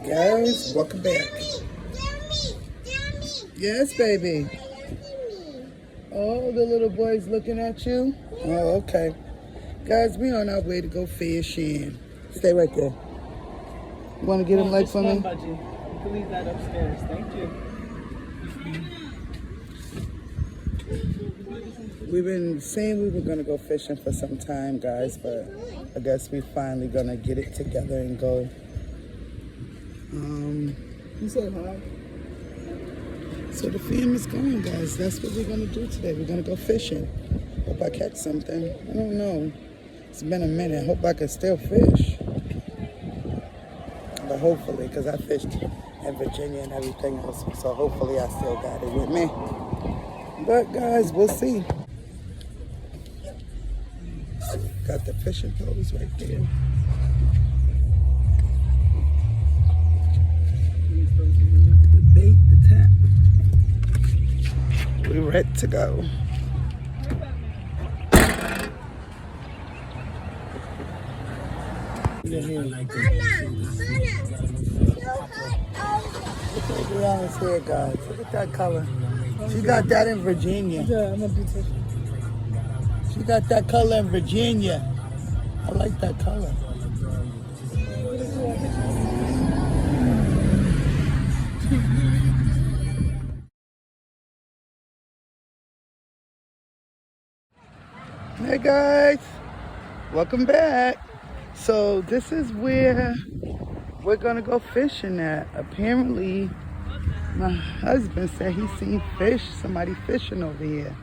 Guys, welcome back. Yes, baby. Oh, the little boy's looking at you? Oh, okay. Guys, we on our way to go fishing. Stay right there. You want to get him like for me? Budgie. You can leave that upstairs. Thank you. We've been saying we were going to go fishing for some time, guys, but I guess we finally going to get it together and go. You said hi. So the fam is going, guys. That's what we're going to do today. We're going to go fishing. Hope I catch something. I don't know. It's been a minute. Hope I can still fish. But hopefully, because I fished in Virginia and everything else. So hopefully I still got it with me. But guys, we'll see. Got the fishing poles right there. The bait, the tap. We're ready to go. Look at Brianna's hair, guys. Look at that color. She got that in Virginia. Yeah, I'm a beautician. She got that color in Virginia. I like that color. Hey guys, welcome back. So this is where we're gonna go fishing at. Apparently, my husband said he seen somebody fishing over here.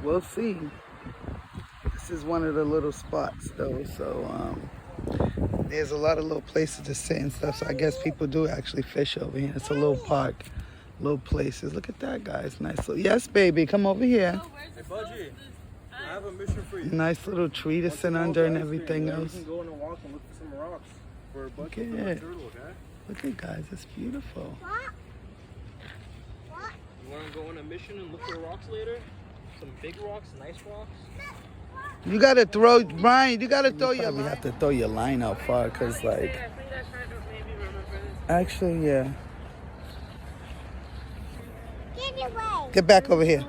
We'll see. This is one of the little spots though, so there's a lot of little places to sit and stuff, so I guess people do actually fish over here. It's a little park, little places. Look at that, guys. Nice little, yes baby, come over here. Hey Budgie, I have a mission for you. Nice little tree to sit under and everything else. You can go on a walk and look for some rocks for a bunch of turtle, okay? Look at guys, it's beautiful. You want to go on a mission and look for rocks later? Some big rocks, nice rocks? You gotta throw, Brian, you gotta throw your line. You have to throw your line out far, cause like, actually, yeah. Get back over here.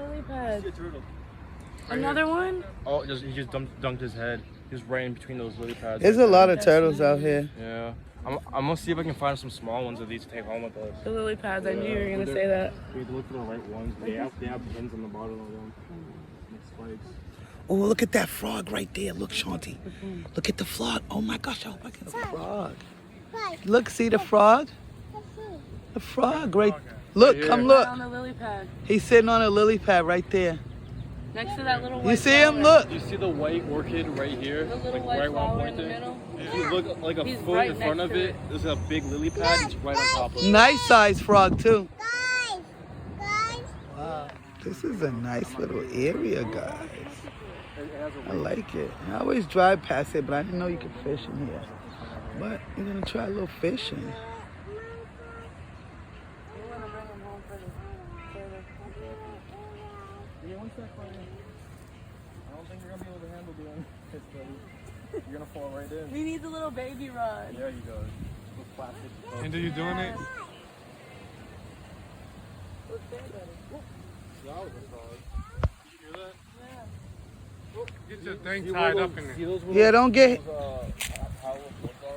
Another one? Oh, he just dunked his head. He's right in between those lily pads. There's a lot of turtles out here. Yeah. I'm gonna see if I can find some small ones of these to take home with us. The lily pads, I knew you were gonna say that. We have to look for the right ones. They have pins on the bottom of them. Like spikes. Oh, look at that frog right there. Look, Shanti. Look at the frog. Oh my gosh, I hope I get a frog. Look, see the frog? The frog right. Look, come look. On the lily pad. He's sitting on a lily pad right there. Next to that little white You see him? Look. Do you see the white orchid right here? The little like white right flower one in the point there? middle? If you look like a He's foot right in front next of to it, there's a big lily pad. It's right on top of it. Nice size frog too. Guys. Wow. This is a nice little area, guys. I like it. I always drive past it, but I didn't know you could fish in here. But we're gonna try a little fishing. Yeah, one sec, buddy. I don't think you're gonna be able to handle doing this, buddy. You're gonna fall right in. We need the little baby rod. There you go. With plastic. And are you doing it? Look there, buddy. That was a frog. Did you hear that? Get your thing tied up in there. Yeah, don't get.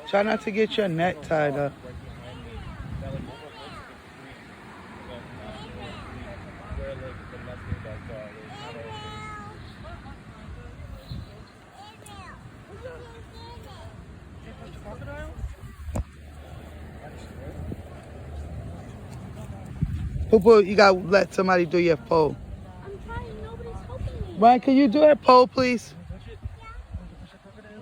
Try not to get your net tied up. Poo-poo, you gotta let somebody do your pole. I'm trying, nobody's helping me. Ryan, can you do that pole, please? I knew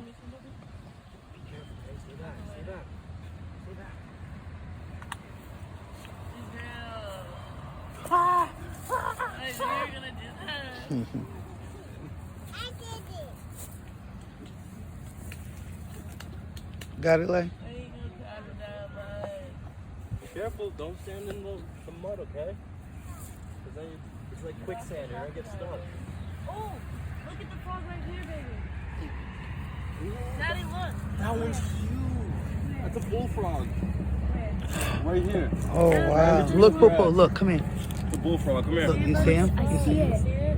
you were gonna do that. I did it. Got it, like? Be careful, don't stand in the mud, okay? Because then it's like quicksand, you're gonna get stuck. Oh, look at the frog right here, baby. Daddy, look. That one's huge. That's a bullfrog. Right here. Oh, wow. Look, Popo, look, come here. The bullfrog. Come here. Look, you see him? You see him? See it?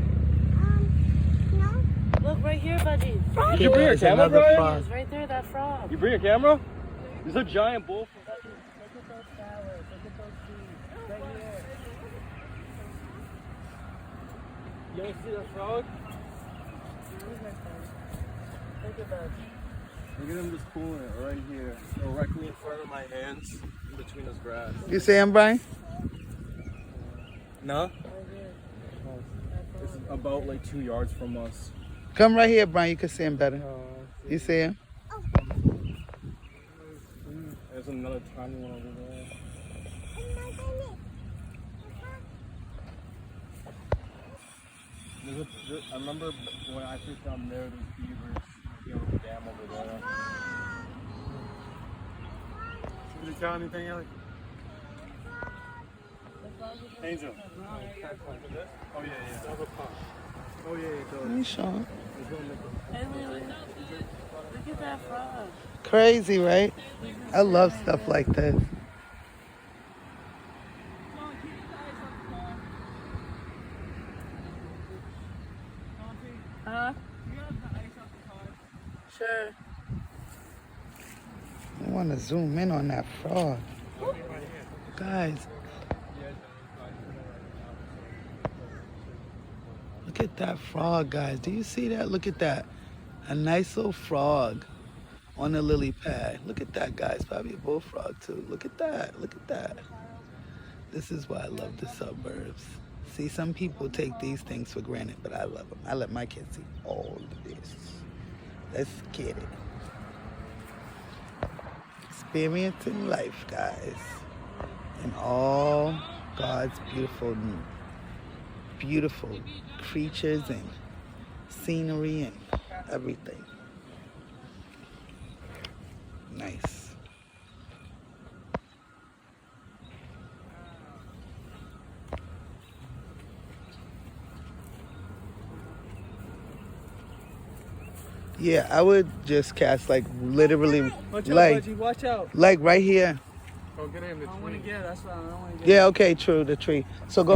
No. Look right here, buddy. Did you bring your There's camera, another Brian? frog. It's right there, that frog. You bring your camera? There's a giant bullfrog. Look at those flowers. Look at those trees. Right here. You don't see that frog? Look at that. Look at him just pulling it right here, directly in front of my hands, in between his grass. You see him, Brian? No? It's about like 2 yards from us. Come right here, Brian. You can see him better. You see him? There's another tiny one over there. I remember when I first down there, there's beavers. You know, the dam over there. Did you tell anything, Ellie? Angel. Oh yeah, yeah. Oh yeah, yeah. You Sean. Hey, look at that frog. Crazy, right? I love stuff like this. Huh? Sure. I want to zoom in on that frog. Guys. Look at that frog, guys. Do you see that? Look at that. A nice little frog on the lily pad. Look at that, guys. Probably a bullfrog, too. Look at that. Look at that. This is why I love the suburbs. See, some people take these things for granted, but I love them. I let my kids see all of this. Let's get it. Experiencing life, guys. And all God's beautiful creatures and scenery and everything. Nice. Yeah, I would just cast like literally Watch out, like Budgie. Watch out. like right here. Go get him the I don't want to tree. get it. That's why I don't want to get Yeah, okay, true, the tree. So go.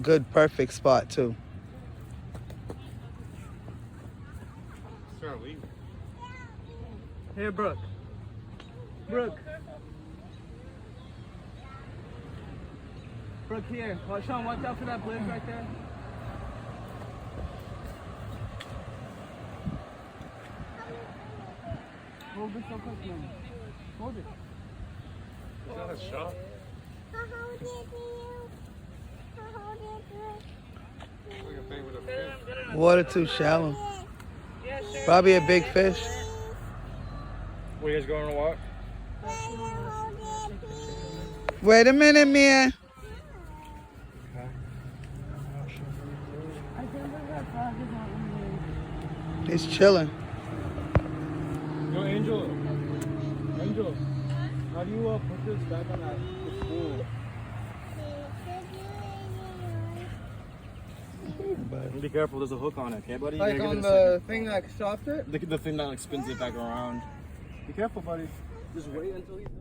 Good, perfect spot too. Start leaving. Here, Brooke. Brooke. Brooke, here. Oh, Sean, watch out for that blade right there. Hold it so close, man. Hold it. Is that a shot? I'll hold it to you. I'll hold it Like a thing with a fish. Water too shallow. to you. Probably a big fish. Where you guys going to walk? I'll hold it to you. Wait a minute, man. I can't believe that frog is not moving. He's chilling. Yo, Angel. Angel. How do you put this back on that spool? but Be careful, there's a hook on it, okay, buddy? You Like gotta on give it a the thing that stopped it? second. The thing that like spins it back around. Be careful, buddy. Just wait until he's done.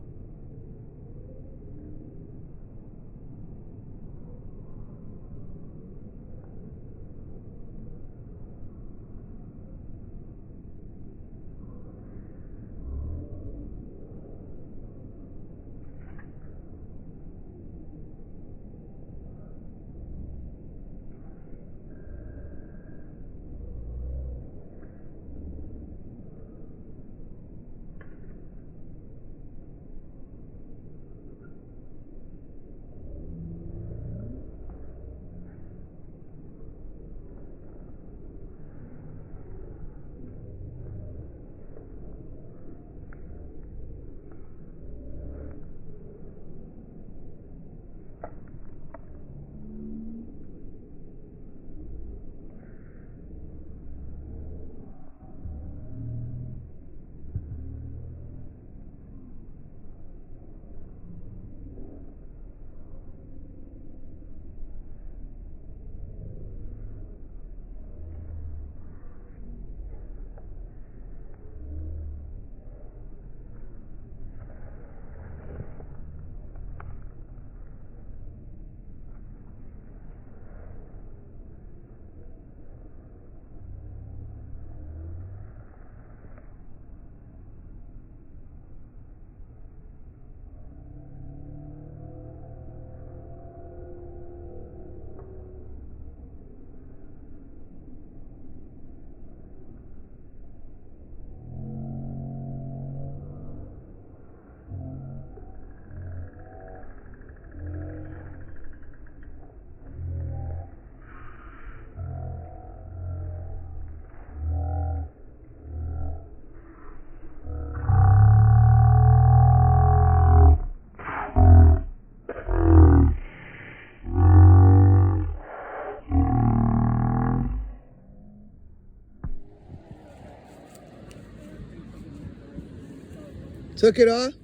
Took it off?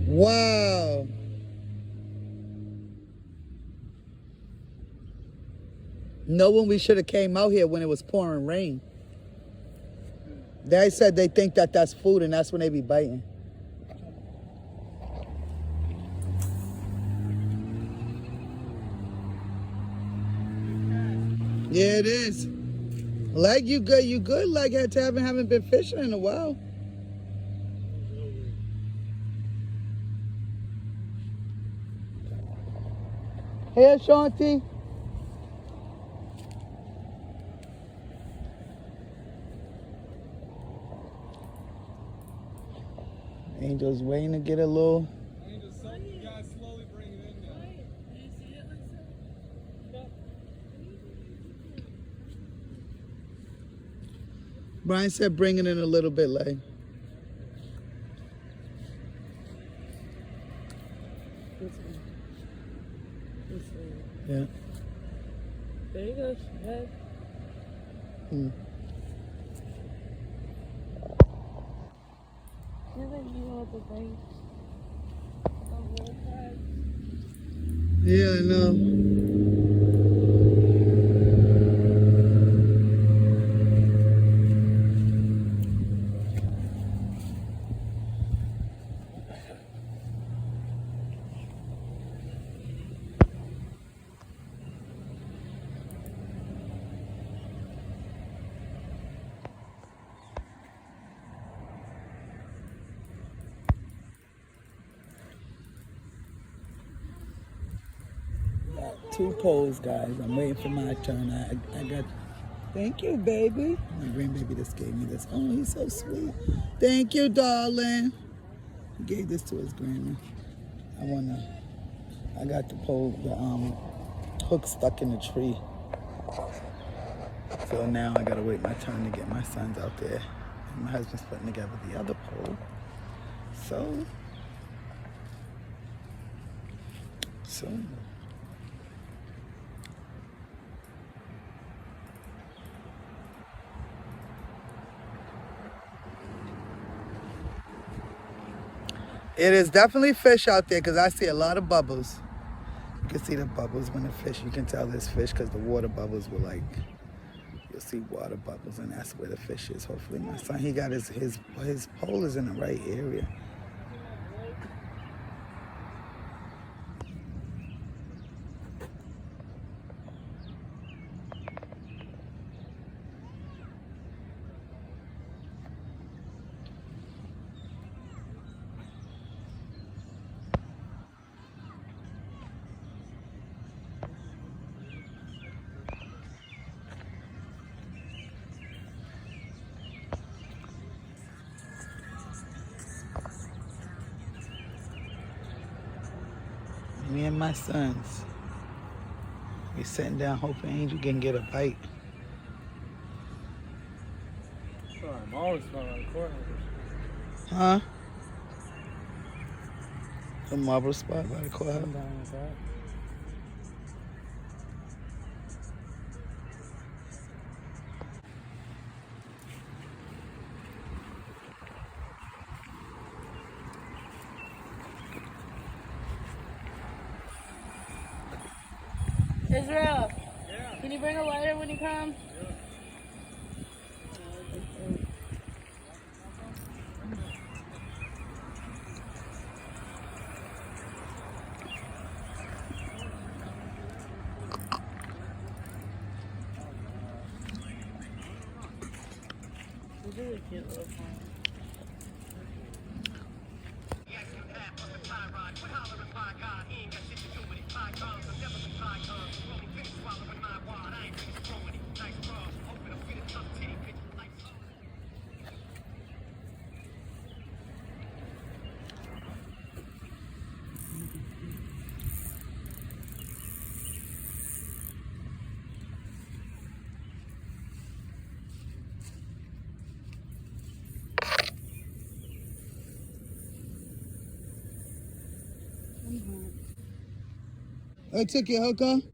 Wow. Knowing we should have came out here when it was pouring rain. They said they think that that's food and that's when they be biting. Yeah, it is. Like you good. Like haven't been fishing in a while. Hey, Shanti. Angel's waiting to get a little. Angel, you guys slowly bring it in now. Do you see it, Lisa? Brian said bring it in a little bit, like. Yeah. There you go. Head. Feel like you want the brain. The whole time. Yeah, I know. Two poles, guys. I'm waiting for my turn. I got. Thank you, baby. My grandbaby just gave me this. Oh, he's so sweet. Thank you, darling. He gave this to his grandma. I got the pole, the hook stuck in the tree. So now I gotta wait my turn to get my sons out there. And my husband's putting together the other pole. So. It is definitely fish out there because I see a lot of bubbles. You can see the bubbles when the fish, you can tell there's fish because the water bubbles were like, you'll see water bubbles, and that's where the fish is. Hopefully my son, he got his pole is in the right area. Me and my sons, we sitting down hoping Angel can get a bite. I'm always smelling on the corner. Huh? The marble spot by the courthouse. Israel, can you bring a lighter when you come? These are really cute little pond. I took your hook off.